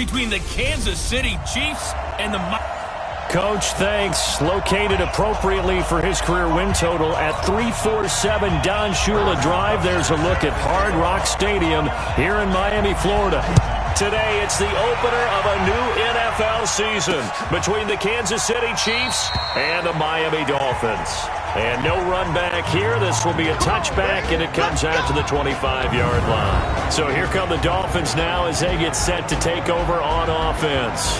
between the Kansas City Chiefs and the... Coach, thanks. Located appropriately for his career win total at 347 Don Shula Drive. There's a look at Hard Rock Stadium here in Miami, Florida. Today, it's the opener of a new NFL season between the Kansas City Chiefs and the Miami Dolphins. And no run back here. This will be a touchback, and it comes out to the 25-yard line. So here come the Dolphins now as they get set to take over on offense.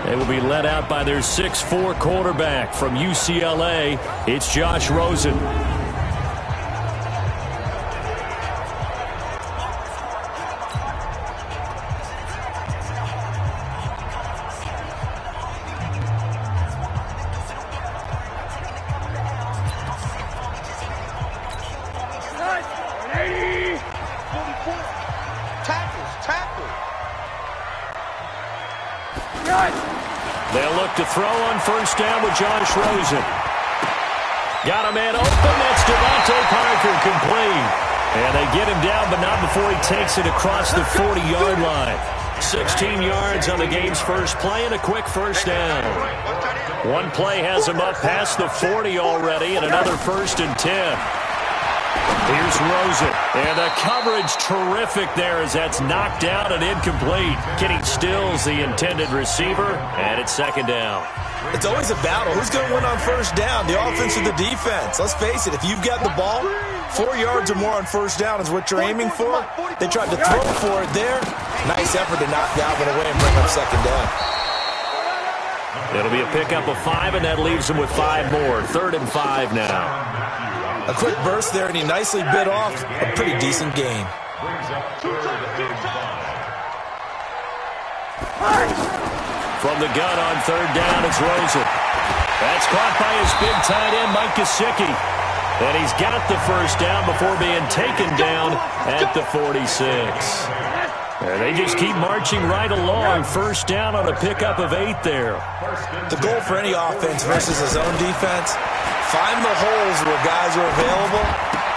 They will be led out by their 6'4" quarterback from UCLA. It's Josh Rosen. They'll look to throw on first down with Josh Rosen. Got a man open. That's Devontae Parker, complete. And they get him down, but not before he takes it across the 40-yard line. 16 yards on the game's first play and a quick first down. One play has him up past the 40 already, and another 1st and 10. Here's Rosen, and the coverage terrific there as that's knocked down and incomplete. Kenny Stills, the intended receiver, and it's 2nd down. It's always a battle. Who's going to win on first down, the offense or the defense? Let's face it, if you've got the ball, 4 yards or more on first down is what you're aiming for. They tried to throw for it there. Nice effort to knock that one away and bring up 2nd down. It'll be a pickup of 5, and that leaves them with 5 more. 3rd and 5 now. A quick burst there, and he nicely bit off a pretty decent gain. From the gun on 3rd down, it's Rosen. That's caught by his big tight end, Mike Gesicki. And he's got the first down before being taken down at the 46. And they just keep marching right along. First down on a pickup of 8 there. The goal for any offense versus a zone defense, find the holes where guys are available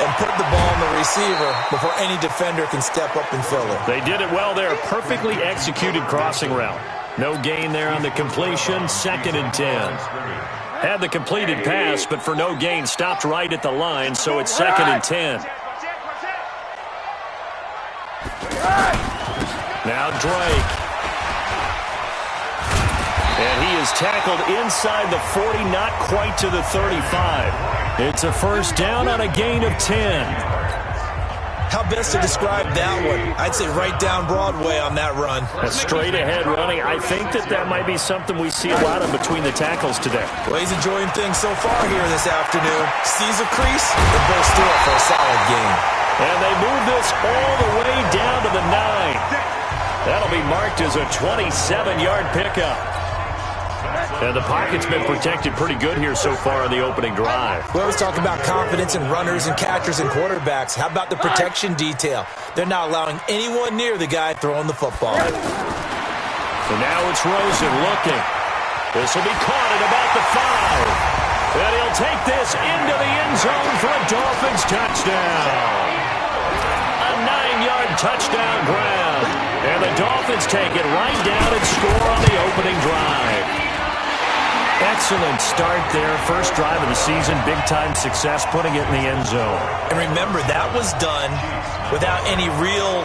and put the ball on the receiver before any defender can step up and fill it. They did it well there. Perfectly executed crossing route. No gain there on the completion. 2nd and 10. Had the completed pass, but for no gain, stopped right at the line, so it's 2nd and 10. Now Drake. And he is tackled inside the 40, not quite to the 35. It's a first down on a gain of 10. How best to describe that one? I'd say right down Broadway on that run. A straight-ahead running. I think that might be something we see a lot of between the tackles today. Well, he's enjoying things so far here this afternoon. Sees a crease and bursts through it for a solid gain. And they move this all the way down to the 9. That'll be marked as a 27-yard pickup. And the pocket's been protected pretty good here so far in the opening drive. We always talk about confidence in runners and catchers and quarterbacks. How about the protection detail? They're not allowing anyone near the guy throwing the football. So now it's Rosen looking. This will be caught at about the 5. And he'll take this into the end zone for a Dolphins touchdown. A 9-yard touchdown grab. And the Dolphins take it right down and score on the opening drive. Excellent start there. First drive of the season. Big-time success putting it in the end zone. And remember, that was done without any real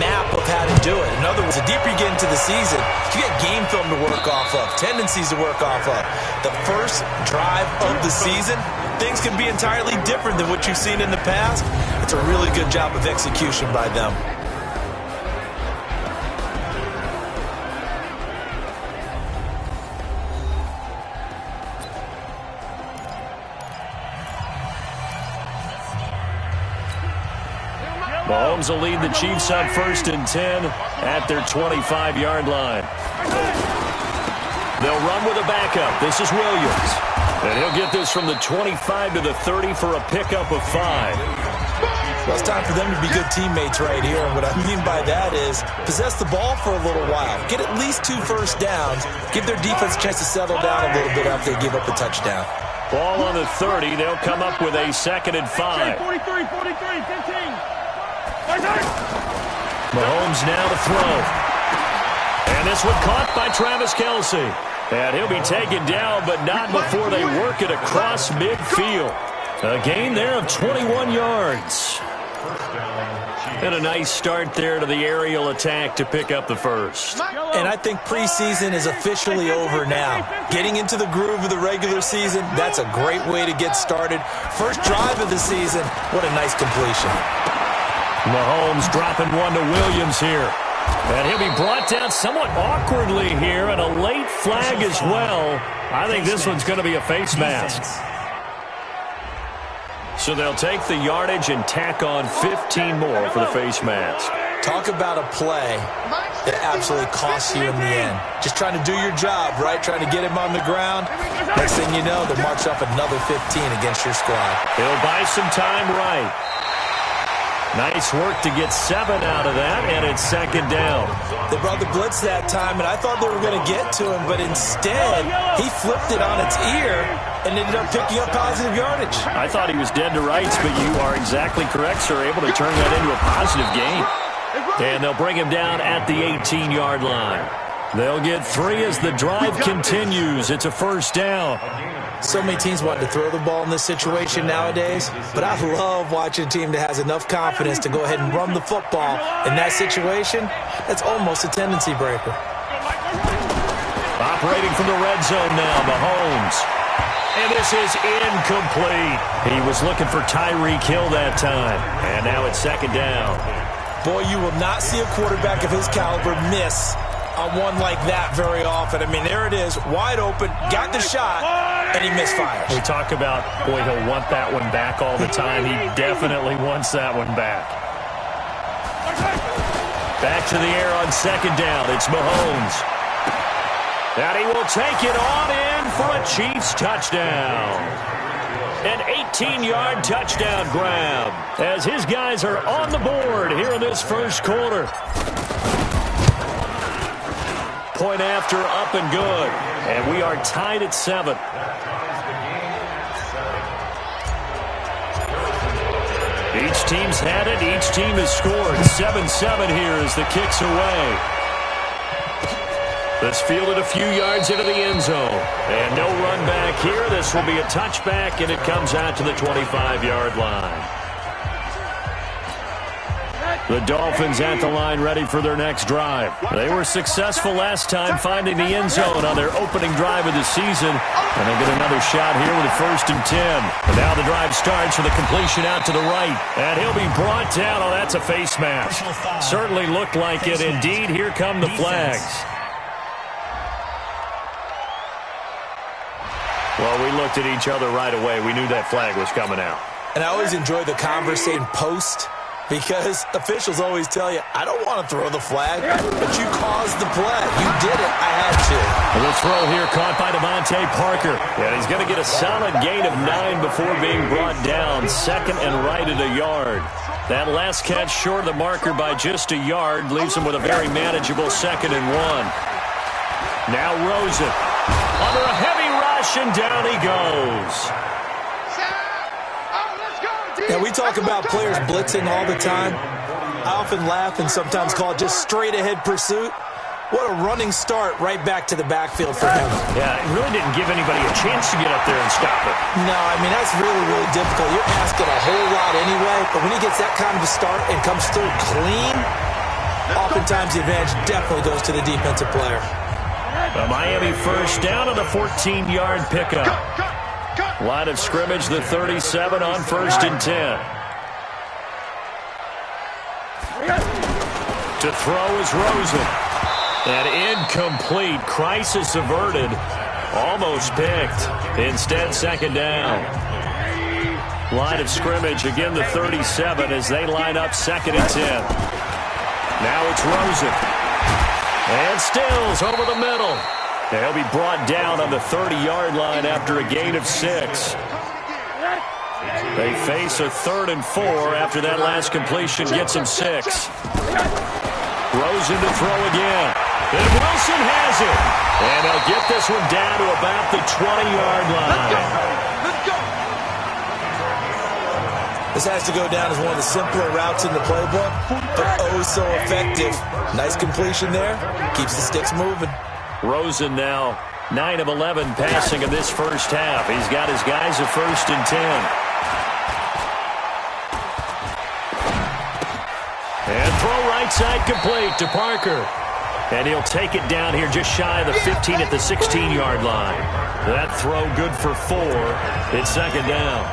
map of how to do it. In other words, the deeper you get into the season, you get game film to work off of, tendencies to work off of. The first drive of the season, things can be entirely different than what you've seen in the past. It's a really good job of execution by them. Mahomes will lead the Chiefs on 1st and 10 at their 25-yard line. They'll run with a backup. This is Williams. And he'll get this from the 25 to the 30 for a pickup of 5. Well, it's time for them to be good teammates right here. And what I mean by that is possess the ball for a little while. Get at least 2 first downs. Give their defense a chance to settle down a little bit after they give up the touchdown. Ball on the 30. They'll come up with a 2nd and 5. 43, 15. Mahomes now to throw. And this one caught by Travis Kelce. And he'll be taken down, but not before they work it across midfield. A gain there of 21 yards. And a nice start there to the aerial attack to pick up the first. And I think preseason is officially over now. Getting into the groove of the regular season, that's a great way to get started. First drive of the season, what a nice completion. Mahomes dropping one to Williams here. And he'll be brought down somewhat awkwardly here, and a late flag as well. I think this one's going to be a face mask. So they'll take the yardage and tack on 15 more for the face mask. Talk about a play that absolutely costs you in the end. Just trying to do your job, right? Trying to get him on the ground. Next thing you know, they'll march up another 15 against your squad. He'll buy some time right. Nice work to get 7 out of that, and it's second down. They brought the blitz that time, and I thought they were going to get to him, but instead, he flipped it on its ear and ended up picking up positive yardage. I thought he was dead to rights, but you are exactly correct, sir. Able to turn that into a positive gain. And they'll bring him down at the 18-yard line. They'll get 3 as the drive continues. It's a first down. So many teams want to throw the ball in this situation nowadays, but I love watching a team that has enough confidence to go ahead and run the football. In that situation, that's almost a tendency breaker. Operating from the red zone now, Mahomes. And this is incomplete. He was looking for Tyreek Hill that time. And now it's second down. Boy, you will not see a quarterback of his caliber miss on one like that very often. I mean, there it is, wide open, got the shot, and he misfires. We talk about, boy, he'll want that one back all the time. He definitely wants that one back. Back to the air on second down. It's Mahomes. And he will take it on in for a Chiefs touchdown. An 18-yard touchdown grab as his guys are on the board here in this first quarter. Point after, up and good. And we are tied at 7. Each team's had it. Each team has scored. 7-7 here as the kick's away. This fielded a few yards into the end zone. And no run back here. This will be a touchback, and it comes out to the 25-yard line. The Dolphins at the line ready for their next drive. They were successful last time finding the end zone on their opening drive of the season. And they get another shot here with a 1st and 10. And now the drive starts with a completion out to the right. And he'll be brought down. Oh, that's a face mask. Certainly looked like it. Indeed, here come the flags. Well, we looked at each other right away. We knew that flag was coming out. And I always enjoy the conversation post, because officials always tell you, I don't want to throw the flag, but you caused the play. You did it. I had to. And the throw here caught by Devontae Parker. And he's going to get a solid gain of 9 before being brought down. Second and right at a yard. That last catch short of the marker by just a yard leaves him with a very manageable 2nd and 1. Now Rosen under a heavy rush, and down he goes. Now, we talk about players blitzing all the time. I often laugh and sometimes call it just straight-ahead pursuit. What a running start right back to the backfield for him. Yeah, it really didn't give anybody a chance to get up there and stop it. No, I mean, that's really, really difficult. You're asking a whole lot anyway, but when he gets that kind of a start and comes through clean, oftentimes the advantage definitely goes to the defensive player. The Miami first down on the 14-yard pickup. Line of scrimmage, the 37 on 1st and 10. To throw is Rosen. And incomplete. Crisis averted. Almost picked. Instead, second down. Line of scrimmage, again the 37 as they line up 2nd and 10. Now it's Rosen. And Stills over the middle. And he'll be brought down on the 30-yard line after a gain of 6. They face a 3rd and 4 after that last completion gets them 6. Rosen to throw again. And Wilson has it. And they'll get this one down to about the 20-yard line. The This has to go down as one of the simpler routes in the playbook, but oh so effective. Nice completion there. Keeps the sticks moving. Rosen now 9 of 11 passing in this first half. He's got his guys at 1st and 10. And throw right side complete to Parker. And he'll take it down here just shy of the 15 at the 16-yard line. That throw good for 4. It's 2nd down.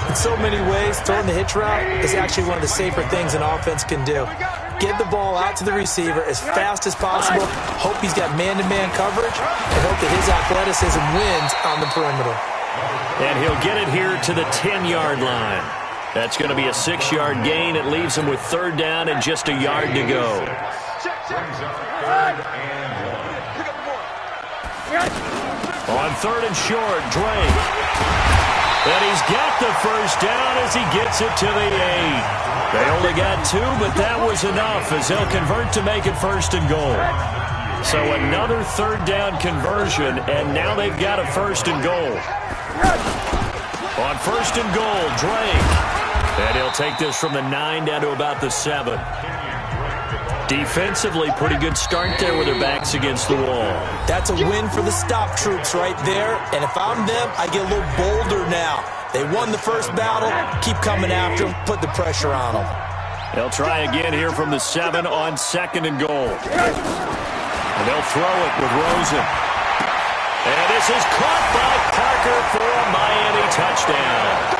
In so many ways, throwing the hitch route is actually one of the safer things an offense can do. Get the ball out to the receiver as fast as possible, hope he's got man-to-man coverage, and hope that his athleticism wins on the perimeter. And he'll get it here to the 10-yard line. That's going to be a 6-yard gain. It leaves him with 3rd down and just a yard to go. On 3rd and short, Drake. And he's got the 1st down as he gets it to the 8. They only got 2, but that was enough as they'll convert to make it 1st and goal. So another 3rd down conversion, and now they've got a 1st and goal. On 1st and goal, Drake. And he'll take this from the 9 down to about the 7. Defensively, pretty good start there with their backs against the wall. That's a win for the stop troops right there. And if I'm them, I get a little bolder now. They won the first battle. Keep coming after them. Put the pressure on them. They'll try again here from the 7 on 2nd and goal. And they'll throw it with Rosen. And this is caught by Parker for a Miami touchdown.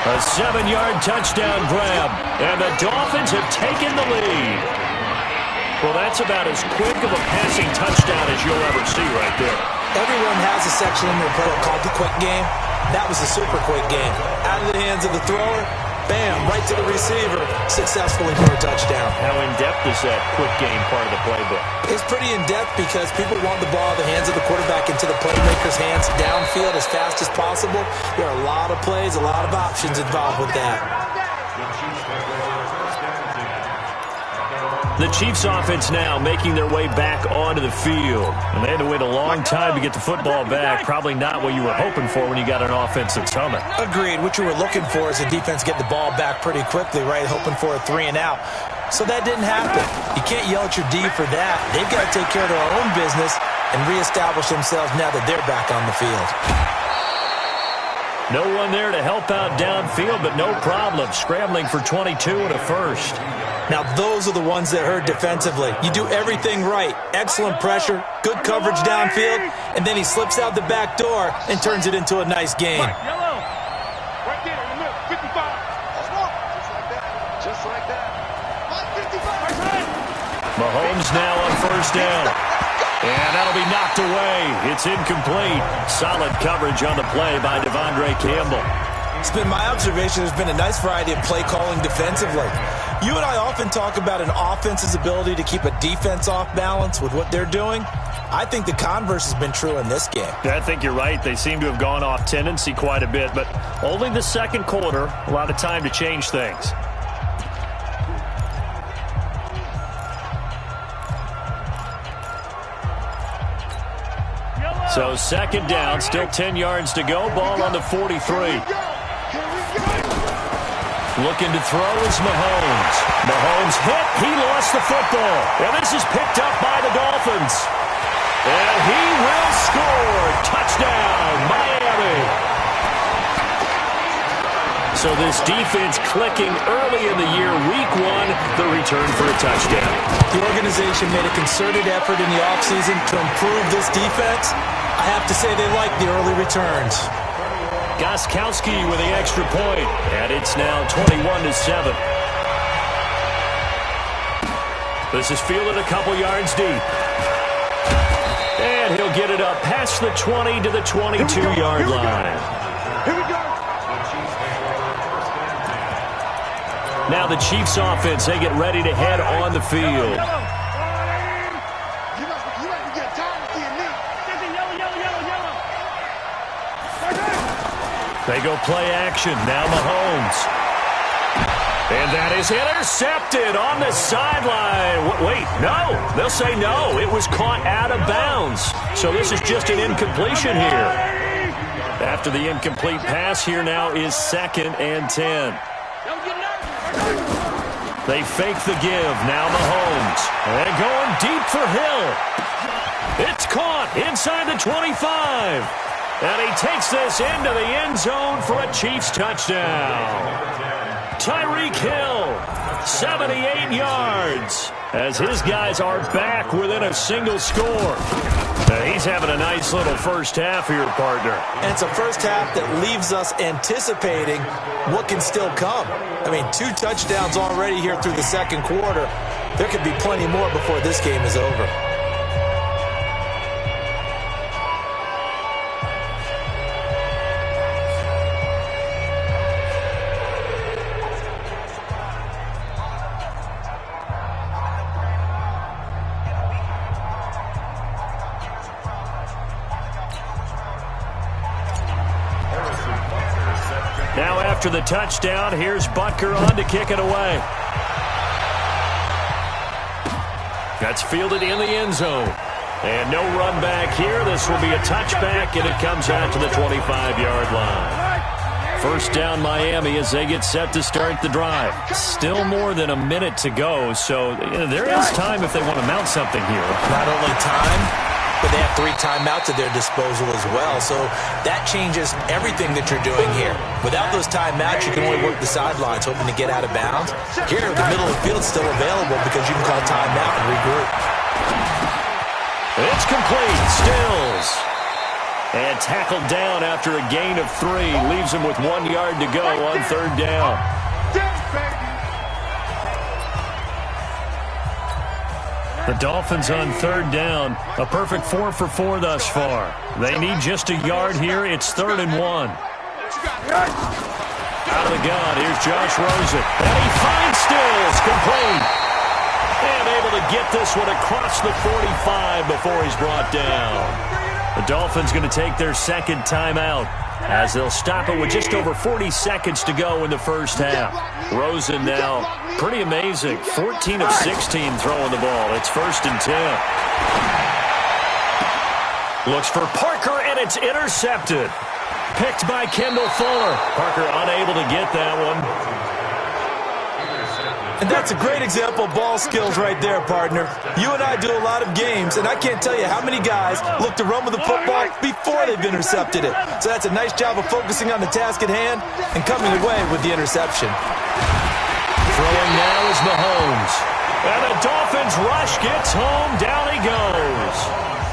A 7-yard touchdown grab, and the Dolphins have taken the lead. Well, that's about as quick of a passing touchdown as you'll ever see right there. Everyone has a section in their play called the quick game. That was the super quick game. Out of the hands of the thrower, bam, right to the receiver, successfully for a touchdown. How in-depth is that quick game part of the playbook? It's pretty in-depth because people want the ball in the hands of the quarterback into the playmaker's hands downfield as fast as possible. There are a lot of plays, a lot of options involved with that. The Chiefs offense now making their way back onto the field. And they had to wait a long time to get the football back. Probably not what you were hoping for when you got an offense that's humming. Agreed. What you were looking for is the defense get the ball back pretty quickly, right? Hoping for a 3 and out. So that didn't happen. You can't yell at your D for that. They've got to take care of their own business and reestablish themselves now that they're back on the field. No one there to help out downfield, but no problem. Scrambling for 22 and a 1st. Now, those are the ones that hurt defensively. You do everything right. Excellent pressure, good coverage downfield, and then he slips out the back door and turns it into a nice gain. Right there in the middle, 55. Just like that. 55. Mahomes now on 1st down. And that'll be knocked away. It's incomplete. Solid coverage on the play by Devondre Campbell. It's been my observation there's been a nice variety of play calling defensively. You and I often talk about an offense's ability to keep a defense off balance with what they're doing. I think the converse has been true in this game. I think you're right. They seem to have gone off tendency quite a bit, but only the 2nd quarter, a lot of time to change things. So 2nd down, still 10 yards to go. Ball on the 43. Looking to throw is Mahomes. Mahomes hit. He lost the football. And this is picked up by the Dolphins. And he will score. Touchdown, Miami. So this defense clicking early in the year, week 1, the return for a touchdown. The organization made a concerted effort in the offseason to improve this defense. I have to say they like the early returns. Gostkowski with the extra point, and it's now 21-7. This is fielded a couple yards deep. And he'll get it up past the 20 to the 22-yard line. Here we go. Now the Chiefs offense, they get ready to head on the field. They go play action. Now Mahomes. And that is intercepted on the sideline. Wait, no. They'll say no. It was caught out of bounds. So this is just an incompletion here. After the incomplete pass, here now is 2nd and 10. They fake the give. Now Mahomes. And going deep for Hill. It's caught inside the 25. And he takes this into the end zone for a Chiefs touchdown. Tyreek Hill, 78 yards, as his guys are back within a single score. Now he's having a nice little first half here, partner. And it's a first half that leaves us anticipating what can still come. I mean, 2 touchdowns already here through the second quarter. There could be plenty more before this game is over. Now after the touchdown, here's Butker on to kick it away. That's fielded in the end zone. And no run back here. This will be a touchback, and it comes out to the 25-yard line. First down Miami as they get set to start the drive. Still more than a minute to go, so there is time if they want to mount something here. Not only time, but they have 3 timeouts at their disposal as well. So that changes everything that you're doing here. Without those timeouts, you can only work the sidelines, hoping to get out of bounds. Here, the middle of the field is still available because you can call timeout and regroup. It's complete. Stills. And tackled down after a gain of 3. Leaves him with 1 yard to go on 3rd down. The Dolphins on 3rd down. A perfect 4 for 4 thus far. They need just a yard here. It's 3rd and 1. Out of the gun. Here's Josh Rosen. And he finds Stills. Complete. And able to get this one across the 45 before he's brought down. The Dolphins going to take their 2nd timeout as they'll stop it with just over 40 seconds to go in the first half. Rosen now, pretty amazing, 14 of 16 throwing the ball. It's 1st and 10. Looks for Parker, and it's intercepted. Picked by Kendall Fuller. Parker unable to get that one. And that's a great example of ball skills right there, partner. You and I do a lot of games, and I can't tell you how many guys look to run with the football before they've intercepted it. So that's a nice job of focusing on the task at hand and coming away with the interception. Throwing now is Mahomes. And the Dolphins rush gets home. Down he goes.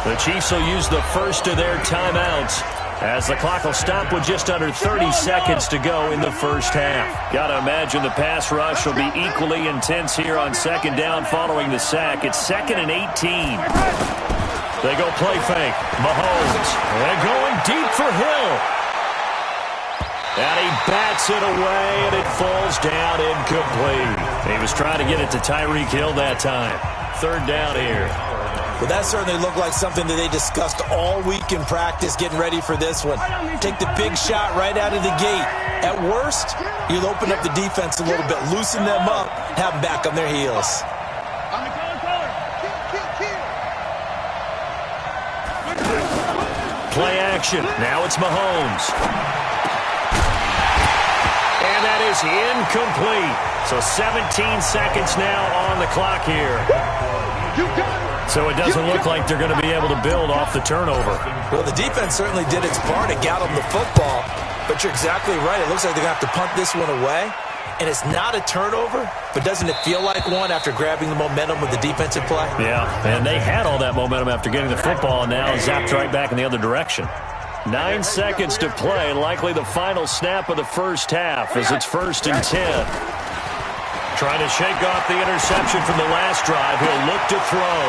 The Chiefs will use the first of their timeouts as the clock will stop with just under 30 seconds to go in the first half. Got to imagine the pass rush will be equally intense here on 2nd down following the sack. It's 2nd and 18. They go play fake. Mahomes. And going deep for Hill. And he bats it away, and it falls down incomplete. He was trying to get it to Tyreek Hill that time. 3rd down here. Well, that certainly looked like something that they discussed all week in practice, getting ready for this one. Take the big shot right out of the gate. At worst, you'll open up the defense a little bit, loosen them up, have them back on their heels. Play action. Now it's Mahomes. And that is incomplete. So 17 seconds now on the clock here. So it doesn't look like they're going to be able to build off the turnover. Well, the defense certainly did its part to get them the football. But you're exactly right. It looks like they're going to have to punt this one away. And it's not a turnover, but doesn't it feel like one after grabbing the momentum with the defensive play? Yeah, and they had all that momentum after getting the football, and now zapped right back in the other direction. 9 seconds to play, likely the final snap of the first half as it's 1st and 10. Trying to shake off the interception from the last drive. He'll look to throw.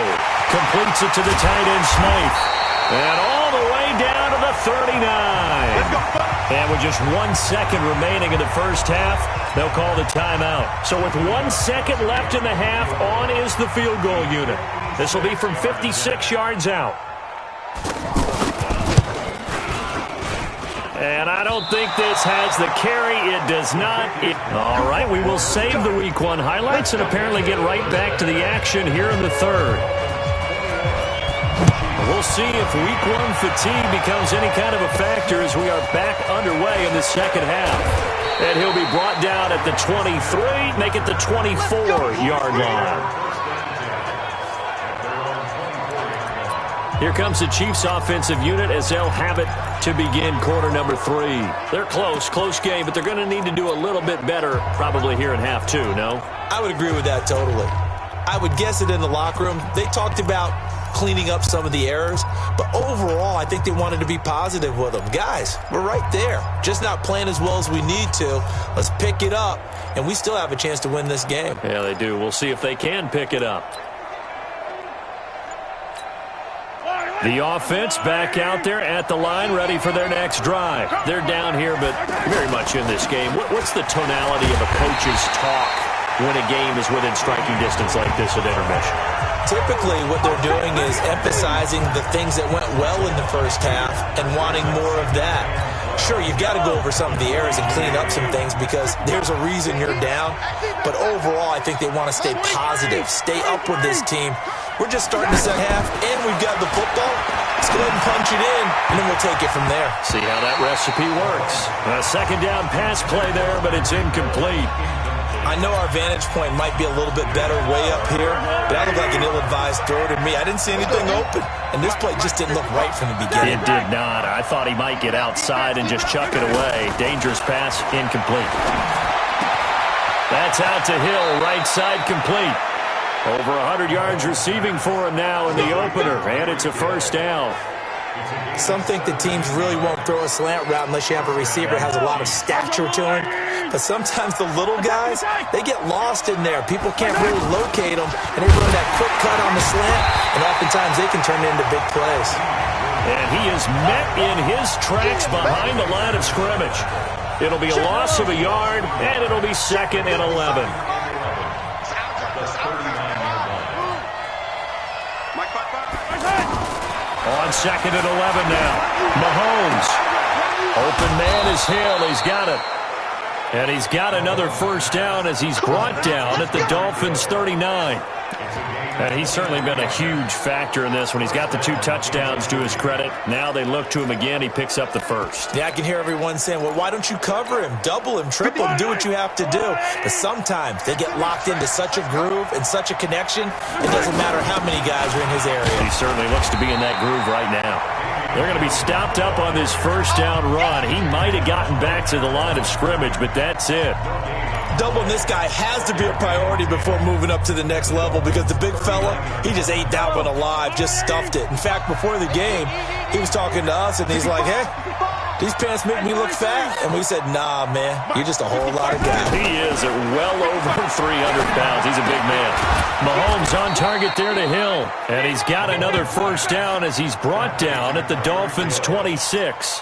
Completes it to the tight end, Smythe. And all the way down to the 39. And with just 1 second remaining in the first half, they'll call the timeout. So with 1 second left in the half, on is the field goal unit. This will be from 56 yards out. And I don't think this has the carry. It does not. All right, we will save the Week 1 highlights and apparently get right back to the action here in the 3rd. We'll see if week one fatigue becomes any kind of a factor as we are back underway in the second half. And he'll be brought down at the 23, make it the 24-yard line. Here comes the Chiefs offensive unit as they'll have it to begin quarter number 3. They're close game, but they're going to need to do a little bit better probably here in half 2, no? I would agree with that totally. I would guess it in the locker room. They talked about cleaning up some of the errors, but overall I think they wanted to be positive with them. Guys, we're right there. Just not playing as well as we need to. Let's pick it up, and we still have a chance to win this game. Yeah, they do. We'll see if they can pick it up. The offense back out there at the line, ready for their next drive. They're down here, but very much in this game. What's the tonality of a coach's talk when a game is within striking distance like this at intermission? Typically, what they're doing is emphasizing the things that went well in the first half and wanting more of that. Sure, you've got to go over some of the errors and clean up some things because there's a reason you're down. But overall, I think they want to stay positive, stay up with this team. We're just starting the second half, and we've got the football. Let's go ahead and punch it in, and then we'll take it from there. See how that recipe works. A second down pass play there, but it's incomplete. I know our vantage point might be a little bit better way up here, but that looked like an ill-advised throw to me. I didn't see anything open, and this play just didn't look right from the beginning. It did not. I thought he might get outside and just chuck it away. Dangerous pass, incomplete. That's out to Hill, right side complete. Over 100 yards receiving for him now in the opener, and it's a first down. Some think the teams really won't throw a slant route unless you have a receiver that has a lot of stature to him. But sometimes the little guys, they get lost in there. People can't really locate them, and they run that quick cut on the slant, and oftentimes they can turn it into big plays. And he is met in his tracks behind the line of scrimmage. It'll be a loss of a yard, and it'll be 2nd and 11. On 2nd and 11 now. Mahomes. Open man is Hill. He's got it. And he's got another first down as he's brought down at the Dolphins' 39. And he's certainly been a huge factor in this when he's got the 2 touchdowns to his credit. Now they look to him again. He picks up the first. Yeah, I can hear everyone saying, well, why don't you cover him, double him, triple him, do what you have to do. But sometimes they get locked into such a groove and such a connection, it doesn't matter how many guys are in his area. He certainly looks to be in that groove right now. They're going to be stopped up on this first down run. He might have gotten back to the line of scrimmage, but that's it. Doubling this guy has to be a priority before moving up to the next level because the big fella, he just ate that one alive, just stuffed it. In fact, before the game, he was talking to us, and he's like, hey, these pants make me look fat. And we said, nah, man, you're just a whole lot of guy. He is at well over 300 pounds. He's a big man. Mahomes on target there to Hill. And he's got another first down as he's brought down at the Dolphins' 26.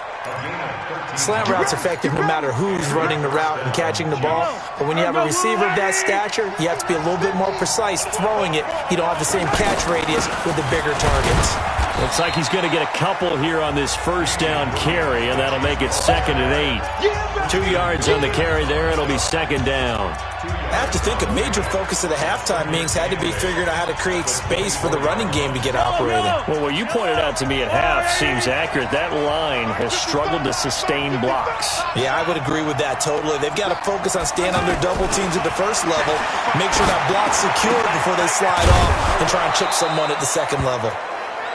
Slant route's effective no matter who's running the route and catching the ball. But when you have a receiver of that stature, you have to be a little bit more precise throwing it. You don't have the same catch radius with the bigger targets. Looks like he's going to get a couple here on this first down carry, and that'll make it 2nd and 8. 2 yards on the carry there. It'll be 2nd down. I have to think a major focus of the halftime meetings had to be figuring out how to create space for the running game to get operating. Well, what you pointed out to me at half seems accurate. That line has struggled to sustain blocks. Yeah, I would agree with that totally. They've got to focus on staying on their double teams at the first level, make sure that block's secure before they slide off and try and chip someone at the second level.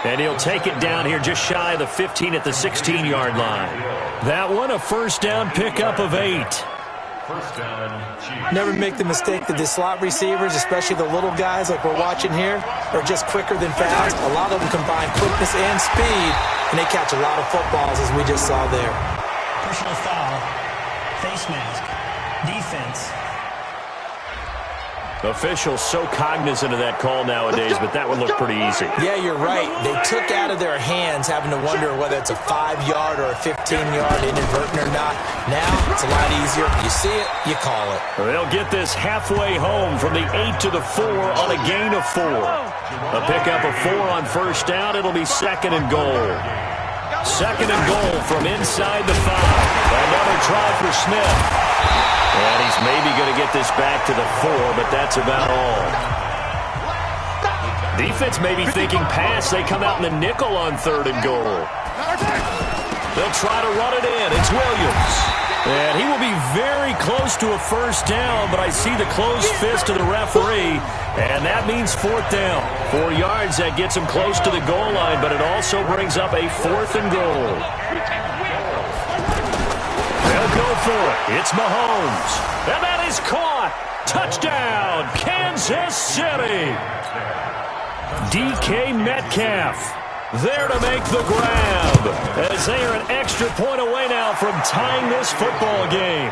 And he'll take it down here just shy of the 15 at the 16-yard line. That one, a first down pickup of 8. Never make the mistake that the slot receivers, especially the little guys like we're watching here, are just quicker than fast. A lot of them combine quickness and speed, and they catch a lot of footballs, as we just saw there. Personal foul, face mask, defense. Officials so cognizant of that call nowadays, but that would look pretty easy. Yeah, you're right. They took out of their hands having to wonder whether it's a 5-yard or a 15-yard inadvertent or not. Now, it's a lot easier. You see it, you call it. They'll get this halfway home from the 8 to the 4 on a gain of 4. A pickup of 4 on first down. It'll be 2nd and goal. 2nd and goal from inside the 5. Another try for Smith. And he's maybe going to get this back to the 4, but that's about all. Defense may be thinking pass. They come out in the nickel on 3rd and goal. They'll try to run it in. It's Williams. And he will be very close to a first down, but I see the closed fist of the referee, and that means 4th down. 4 yards, that gets him close to the goal line, but it also brings up a 4th and goal. They'll go for it. It's Mahomes. And that is caught. Touchdown, Kansas City. DK Metcalf there to make the grab, as they are an extra point away now from tying this football game.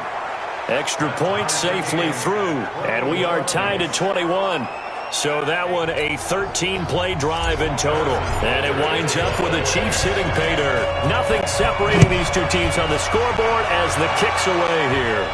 Extra point safely through, and we are tied at 21. So that one a 13-play drive in total. And it winds up with the Chiefs hitting pay dirt. Nothing separating these two teams on the scoreboard as the kick's away here.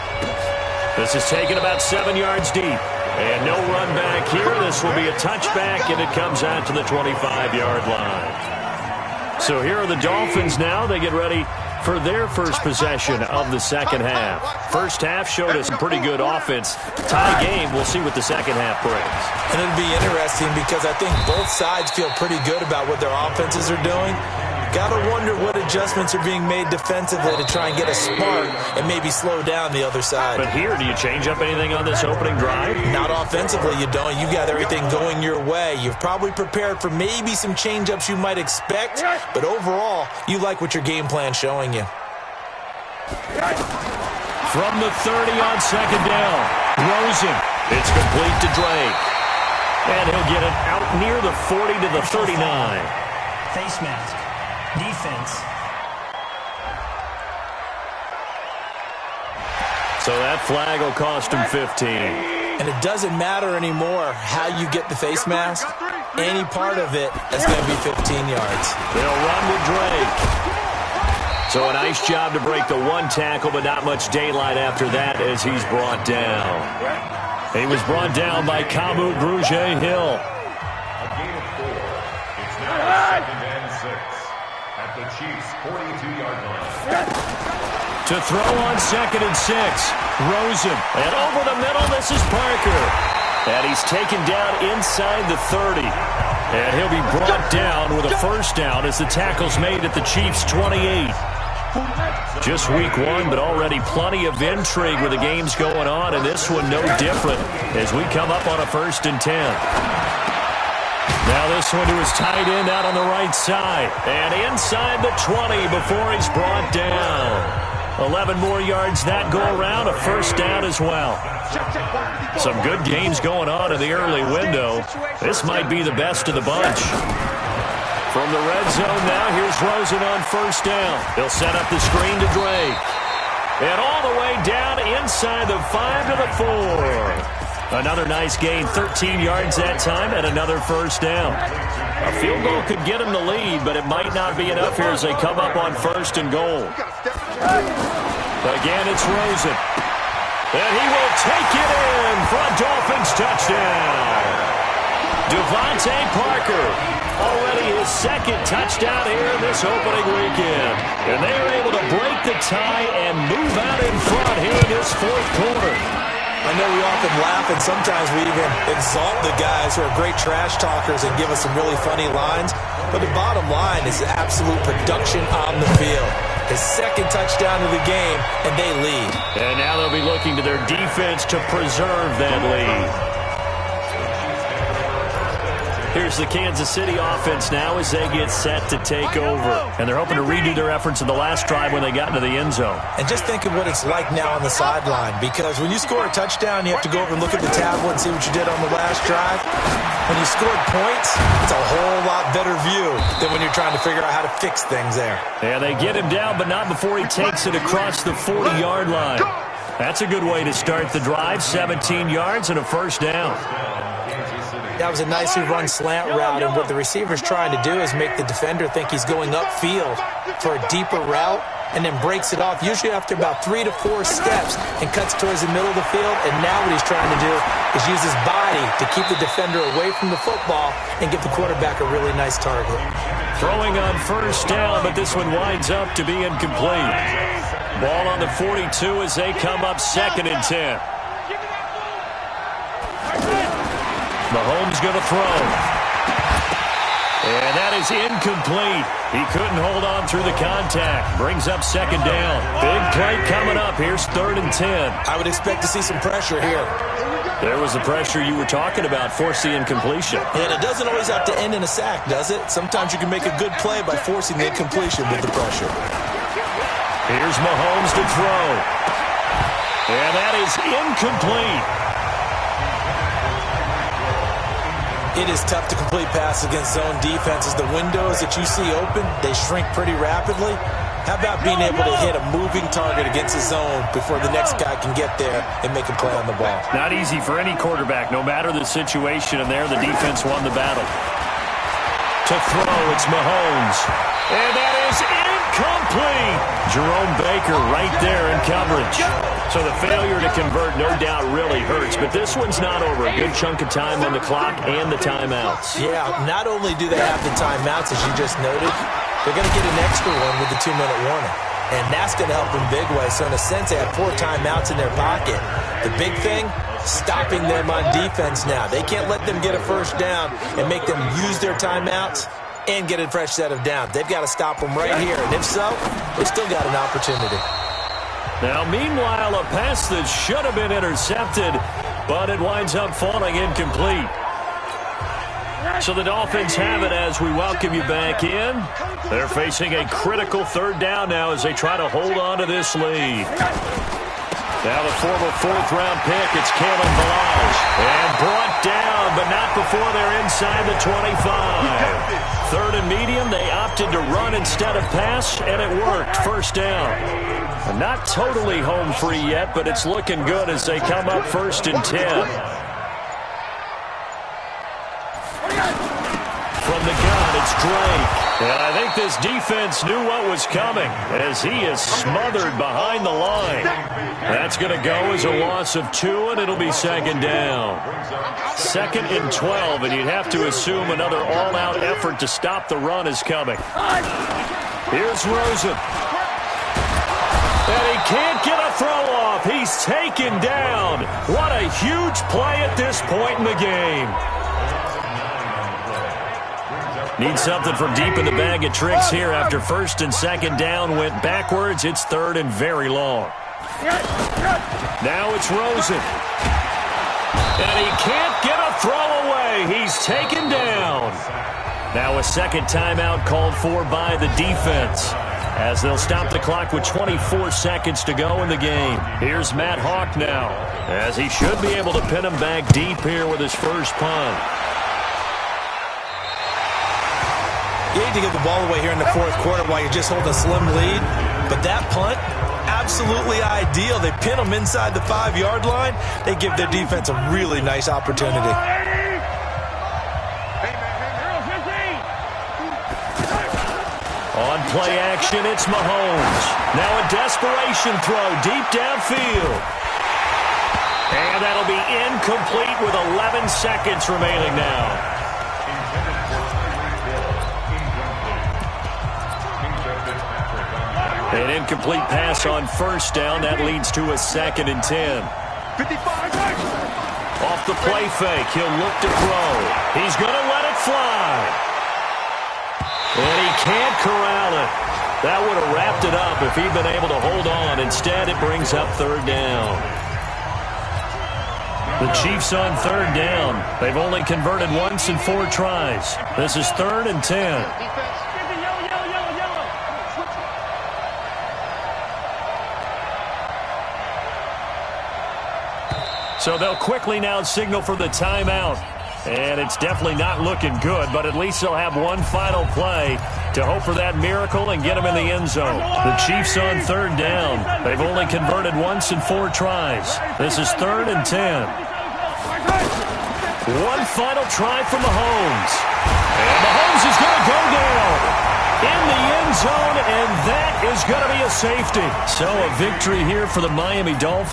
This is taken about 7 yards deep. And no run back here. This will be a touchback, and it comes out to the 25-yard line. So here are the Dolphins now. They get ready for their first possession of the second half. First half showed us a pretty good offense. Tie game. We'll see what the second half brings. And it'll be interesting because I think both sides feel pretty good about what their offenses are doing. Got to wonder what adjustments are being made defensively to try and get a spark and maybe slow down the other side. But here, do you change up anything on this opening drive? Not offensively, you don't. You got everything going your way. You've probably prepared for maybe some change-ups you might expect, but overall, you like what your game plan's showing you. From the 30 on second down, Rosen. It's complete to Drake. And he'll get it out near the 40 to the 39. Face mask. Defense. So that flag will cost him 15. And it doesn't matter anymore how you get the face mask. Any part of it is going to be 15 yards. They'll run with Drake. So a nice job to break the one tackle, but not much daylight after that as he's brought down. He was brought down by Kamu Grugier-Hill. A gain of 4. It's now 2nd and 6. At the Chiefs' 42-yard line. To throw on 2nd and 6. Rosen. And over the middle, this is Parker. And he's taken down inside the 30. And he'll be brought down with a first down as the tackle's made at the Chiefs' 28. Just week 1, but already plenty of intrigue with the games going on, and this one no different as we come up on a 1st and 10. Now this one to his tight end out on the right side. And inside the 20 before he's brought down. 11 more yards that go around, a first down as well. Some good games going on in the early window. This might be the best of the bunch. From the red zone now, here's Rosen on first down. He'll set up the screen to Drake. And all the way down inside the 5 to the 4. Another nice gain, 13 yards that time, and another first down. A field goal could get him the lead, but it might not be enough here as they come up on 1st and goal. Again, it's Rosen. And he will take it in for a Dolphins touchdown. Devontae Parker, already his 2nd touchdown here in this opening weekend. And they are able to break the tie and move out in front here in this 4th quarter. I know we often laugh, and sometimes we even exalt the guys who are great trash talkers and give us some really funny lines. But the bottom line is absolute production on the field. His 2nd touchdown of the game, and they lead. And now they'll be looking to their defense to preserve that lead. Here's the Kansas City offense now as they get set to take over. And they're hoping to redo their efforts in the last drive when they got into the end zone. And just think of what it's like now on the sideline, because when you score a touchdown, you have to go over and look at the tablet and see what you did on the last drive. When you scored points, it's a whole lot better view than when you're trying to figure out how to fix things there. Yeah, they get him down, but not before he takes it across the 40-yard line. That's a good way to start the drive, 17 yards and a first down. That was a nicely run slant route, and what the receiver's trying to do is make the defender think he's going upfield for a deeper route, and then breaks it off, usually after about 3 to 4 steps, and cuts towards the middle of the field. And now what he's trying to do is use his body to keep the defender away from the football and give the quarterback a really nice target. Throwing on first down, but this one winds up to be incomplete. Ball on the 42 as they come up 2nd and 10. Mahomes going to throw. And that is incomplete. He couldn't hold on through the contact. Brings up second down. Big play coming up. Here's 3rd and 10. I would expect to see some pressure here. There was the pressure you were talking about, force the incompletion. And it doesn't always have to end in a sack, does it? Sometimes you can make a good play by forcing the incompletion with the pressure. Here's Mahomes to throw. And that is incomplete. It is tough to complete passes against zone defenses. The windows that you see open, they shrink pretty rapidly. How about being able to hit a moving target against the zone before the next guy can get there and make a play on the ball? Not easy for any quarterback, no matter the situation, and there the defense won the battle. To throw, it's Mahomes. And that is incomplete. Jerome Baker right there in coverage. So the failure to convert no doubt really hurts, but this one's not over. A good chunk of time on the clock and the timeouts. Yeah, not only do they have the timeouts, as you just noted, they're going to get an extra one with the 2-minute warning. And that's going to help in big ways. So in a sense, they have 4 timeouts in their pocket. The big thing, stopping them on defense now. They can't let them get a first down and make them use their timeouts and get a fresh set of downs. They've got to stop them right here. And if so, they've still got an opportunity. Now, meanwhile, a pass that should have been intercepted, but it winds up falling incomplete. So the Dolphins have it as we welcome you back in. They're facing a critical 3rd down now as they try to hold on to this lead. Now the former 4th-round pick, it's Kalen Balazs. And brought down, but not before they're inside the 25. 3rd and medium, they opted to run instead of pass, and it worked. First down. Not totally home free yet, but it's looking good as they come up 1st and 10. From the gun, it's Drake. And I think this defense knew what was coming as he is smothered behind the line. That's going to go as a loss of 2, and it'll be 2nd down. 2nd and 12, and you'd have to assume another all-out effort to stop the run is coming. Here's Rosen. And he can't get a throw off. He's taken down. What a huge play at this point in the game. Need something from deep in the bag of tricks here after 1st and 2nd down went backwards. It's 3rd and very long. Now it's Rosen. And he can't get a throw away. He's taken down. Now a 2nd timeout called for by the defense as they'll stop the clock with 24 seconds to go in the game. Here's Matt Hawk now as he should be able to pin him back deep here with his first punt. You need to give the ball away here in the 4th quarter while you just hold a slim lead. But that punt, absolutely ideal. They pin them inside the 5-yard line. They give their defense a really nice opportunity. On play action, it's Mahomes. Now a desperation throw deep downfield. And that'll be incomplete with 11 seconds remaining now. An incomplete pass on 1st down. That leads to a 2nd and 10. Off the play fake. He'll look to throw. He's going to let it fly. And he can't corral it. That would have wrapped it up if he'd been able to hold on. Instead, it brings up 3rd down. The Chiefs on 3rd down. They've only converted once in 4 tries. This is 3rd and 10. So they'll quickly now signal for the timeout. And it's definitely not looking good, but at least they'll have one final play to hope for that miracle and get them in the end zone. The Chiefs on 3rd down. They've only converted once in 4 tries. This is 3rd and 10. One final try from Mahomes. And Mahomes is going to go down in the end zone, and that is going to be a safety. So a victory here for the Miami Dolphins.